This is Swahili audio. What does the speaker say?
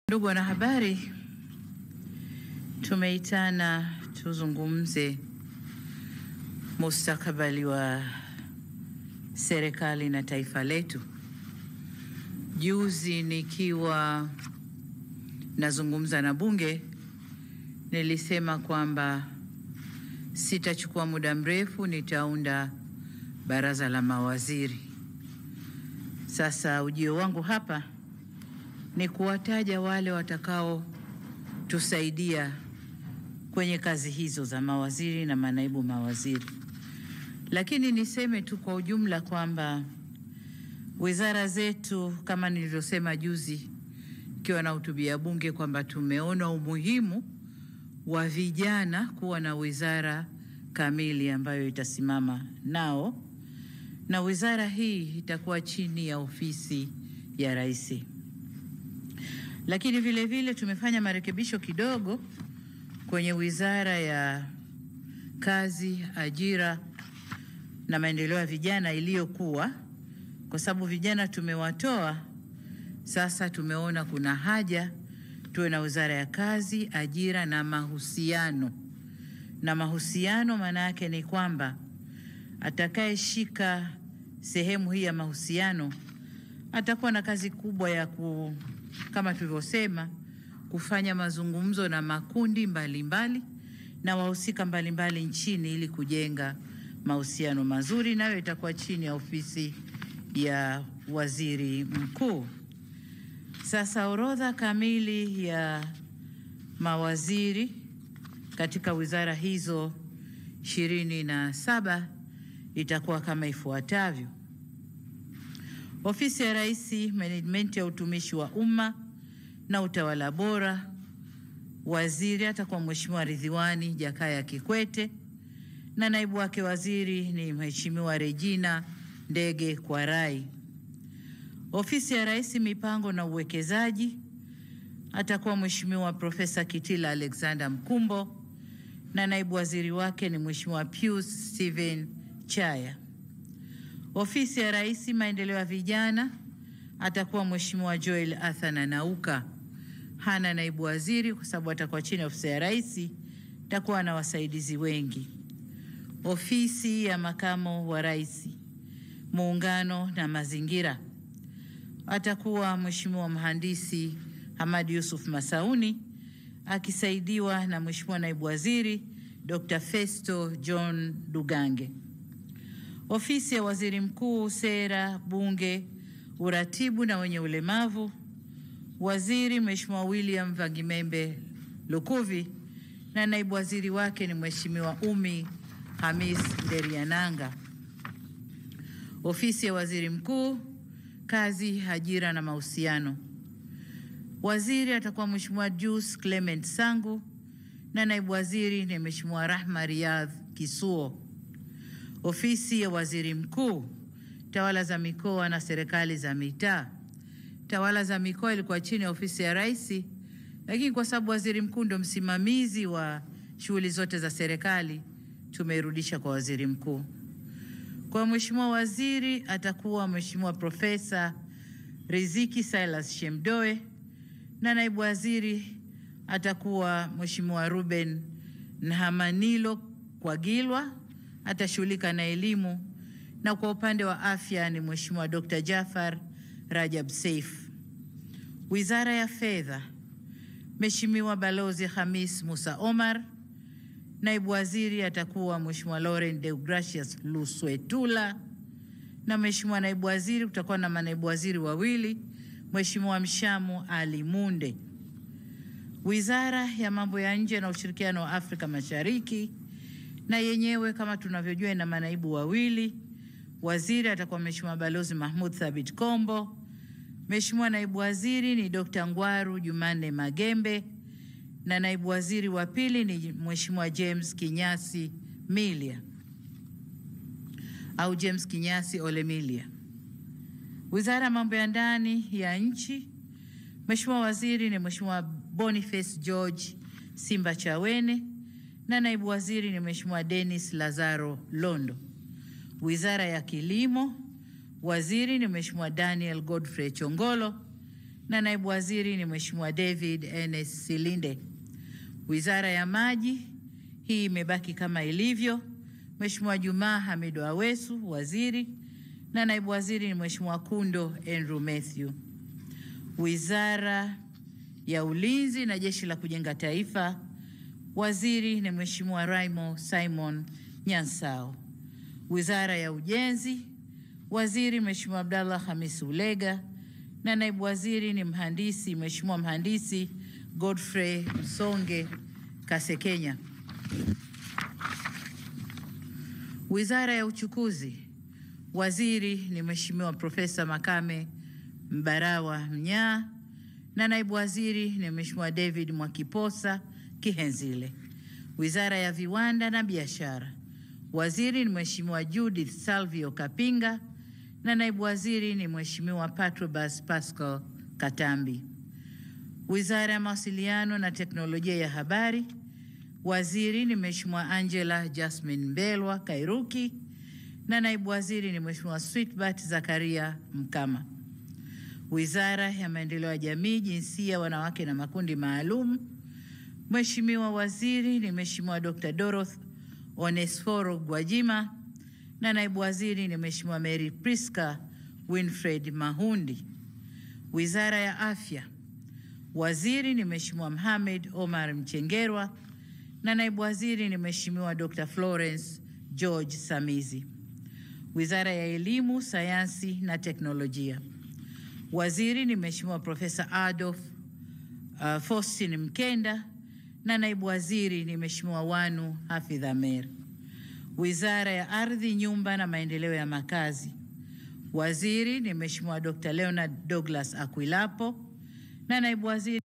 Ndugu wanahabari, tumeitana tuzungumze mustakabali wa serikali na taifa letu. Juzi nikiwa nazungumza na bunge, nilisema kwamba sitachukua muda mrefu nitaunda baraza la mawaziri. Sasa ujio wangu hapa ni kuwataja wale watakao tusaidia kwenye kazi hizo za mawaziri na manaibu mawaziri. Lakini niseme tu kwa ujumla kwamba wizara zetu, kama nilivyosema juzi ikiwa na hutubia bunge, kwamba tumeona umuhimu wa vijana kuwa na wizara kamili ambayo itasimama nao, na wizara hii itakuwa chini ya ofisi ya Rais. Lakini vile vile tumefanya marekebisho kidogo kwenye wizara ya kazi, ajira na maendeleo ya vijana iliyokuwa, kwa sababu vijana tumewatoa. Sasa tumeona kuna haja tuwe na wizara ya kazi, ajira na mahusiano. Na mahusiano maana yake ni kwamba atakayeshika sehemu hii ya mahusiano atakuwa na kazi kubwa ya kama tulivyosema, kufanya mazungumzo na makundi mbalimbali na wahusika mbalimbali nchini ili kujenga mahusiano mazuri, nayo itakuwa chini ya ofisi ya waziri mkuu. Sasa orodha kamili ya mawaziri katika wizara hizo 27 itakuwa kama ifuatavyo: Ofisi ya Rais, Management ya utumishi wa umma na utawala bora. Waziri atakuwa Mheshimiwa Ridhiwani Jakaya Kikwete na naibu wake waziri ni Mheshimiwa Regina Ndege Kwarai. Ofisi ya Rais, Mipango na Uwekezaji, atakuwa Mheshimiwa Profesa Kitila Alexander Mkumbo na naibu waziri wake ni Mheshimiwa Pius Steven Chaya. Ofisi ya Rais, Maendeleo ya Vijana, atakuwa Mheshimiwa Joel Athana Nauka. Hana naibu waziri kwa sababu atakuwa chini ya ofisi ya Rais, atakuwa na wasaidizi wengi. Ofisi ya Makamo wa Rais, Muungano na Mazingira, atakuwa Mheshimiwa Mhandisi Hamad Yusuf Masauni akisaidiwa na Mheshimiwa Naibu Waziri Dr. Festo John Dugange. Ofisi ya Waziri Mkuu, Sera, Bunge, Uratibu na wenye ulemavu, waziri Mheshimiwa William Vangimembe Lukuvi na naibu waziri wake ni Mheshimiwa Umi Hamis Nderiananga. Ofisi ya Waziri Mkuu, Kazi, Ajira na Mahusiano, waziri atakuwa Mheshimiwa Jus Clement Sangu na naibu waziri ni Mheshimiwa Rahma Riyadh Kisuo. Ofisi ya Waziri Mkuu, Tawala za Mikoa na Serikali za Mitaa. Tawala za Mikoa ilikuwa chini ya ofisi ya Rais, lakini kwa sababu waziri mkuu ndio msimamizi wa shughuli zote za serikali, tumerudisha kwa waziri mkuu. Kwa Mheshimiwa waziri atakuwa Mheshimiwa Profesa Riziki Silas Shemdoe na naibu waziri atakuwa Mheshimiwa Ruben Nhamanilo Kwagilwa, atashughulika na elimu, na kwa upande wa afya ni Mheshimiwa Dr. Jafar Rajab Saif. Wizara ya Fedha, Mheshimiwa Balozi Hamis Musa Omar, naibu waziri atakuwa Mheshimiwa Lauren Deogracius Luswetula na Mheshimiwa naibu waziri, kutakuwa na manaibu waziri wawili, Mheshimiwa Mshamu Ali Munde. Wizara ya Mambo ya Nje na Ushirikiano wa Afrika Mashariki, na yenyewe kama tunavyojua na manaibu wawili. Waziri atakuwa Mheshimiwa Balozi Mahmud Thabit Kombo. Mheshimiwa naibu waziri ni Dr. Ngwaru Jumanne Magembe na naibu waziri wa pili ni Mheshimiwa James Kinyasi Milia au James Kinyasi Olemilia. Wizara ya Mambo ya Ndani ya Nchi, Mheshimiwa waziri ni Mheshimiwa Boniface George Simba Chawene na naibu waziri ni Mheshimiwa Dennis Lazaro Londo. Wizara ya Kilimo, waziri ni Mheshimiwa Daniel Godfrey Chongolo na naibu waziri ni Mheshimiwa David Enes Silinde. Wizara ya Maji hii imebaki kama ilivyo. Mheshimiwa Juma Hamid Awesu waziri, na naibu waziri ni Mheshimiwa Kundo Andrew Mathew. Wizara ya Ulinzi na Jeshi la Kujenga Taifa, waziri ni Mheshimiwa Raimo Simon Nyansao. Wizara ya Ujenzi, waziri Mheshimiwa Abdallah Hamis Ulega, na naibu waziri ni Mheshimiwa Mhandisi Godfrey Msonge Kasekenya. Wizara ya Uchukuzi, waziri ni Mheshimiwa Profesa Makame Mbarawa Mnyaa, na naibu waziri ni Mheshimiwa David Mwakiposa Kihenzile. Wizara ya Viwanda na Biashara, waziri ni Mheshimiwa Judith Salvio Kapinga, na naibu waziri ni Mheshimiwa Patrobas Pascal Katambi. Wizara ya Mawasiliano na Teknolojia ya Habari, waziri ni Mheshimiwa Angela Jasmine Mbelwa Kairuki, na naibu waziri ni Mheshimiwa Sweetbat Zakaria Mkama. Wizara ya Maendeleo ya Jamii, Jinsia, Wanawake na Makundi Maalum, Mheshimiwa waziri ni Mheshimiwa Dr. Dorothy Onesforo Gwajima, na naibu waziri ni Mheshimiwa Mary Priska Winfred Mahundi. Wizara ya Afya, waziri ni Mheshimiwa Mohamed Omar Mchengerwa, na naibu waziri ni Mheshimiwa Dr. Florence George Samizi. Wizara ya Elimu, Sayansi na Teknolojia, waziri ni Mheshimiwa Profesa Adolf Faustin Mkenda, na naibu waziri ni Mheshimiwa Wanu Hafidh Amer. Wizara ya Ardhi, Nyumba na Maendeleo ya Makazi, waziri ni Mheshimiwa Dr. Leonard Douglas Akwilapo, na naibu waziri